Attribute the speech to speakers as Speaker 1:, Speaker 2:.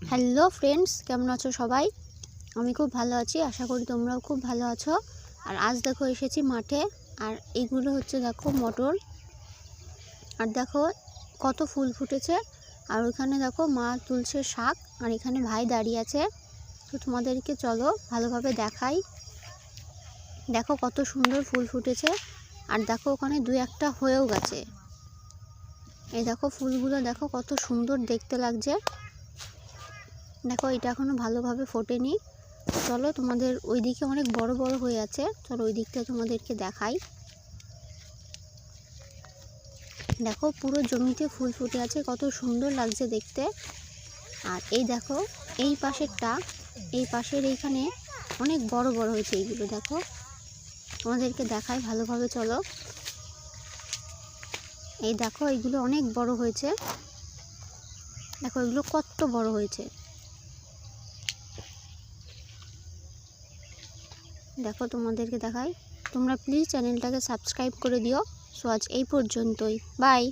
Speaker 1: Hello friends, কেমন আছো সবাই? আমি খুব ভালো আছি, আশা করি তোমরাও খুব ভালো আছো। আর আজ দেখো এসেছি মাঠে। আর এইগুলো হচ্ছে দেখো মটর। আর দেখো কত ফুল ফুটেছে। আর ওইখানে দেখো মা তুলছে শাক, আর এখানে ভাই দাঁড়িয়ে আছে। তো তোমাদেরকে চলো ভালোভাবে দেখাই। দেখো কত সুন্দর ফুল ফুটেছে। আর দেখো ওখানে দু একটা হয়েও গেছে। এই দেখো ফুলগুলো দেখো কত সুন্দর দেখতে লাগছে। দেখো এটা এখনো ভালোভাবে ফোটেনি। চলো তোমাদের ওইদিকে অনেক বড় বড় হয়ে আছে, চলো ওই দিকটা তোমাদেরকে দেখাই। দেখো পুরো জমিতে ফুল ফুটে আছে, কত সুন্দর লাগছে দেখতে। আর এই দেখো এই পাশেরটা, এই পাশের এইখানে অনেক বড় বড় হয়েছে এইগুলো। দেখো তোমাদেরকে দেখাই ভালোভাবে, চলো। এই দেখো এইগুলো অনেক বড় হয়েছে। দেখো এগুলো কত বড় হয়েছে। দেখো তোমাদেরকে দেখাই। তোমরা প্লিজ চ্যানেলটাকে সাবস্ক্রাইব করে দিও। সো আজ এই পর্যন্তই, বাই।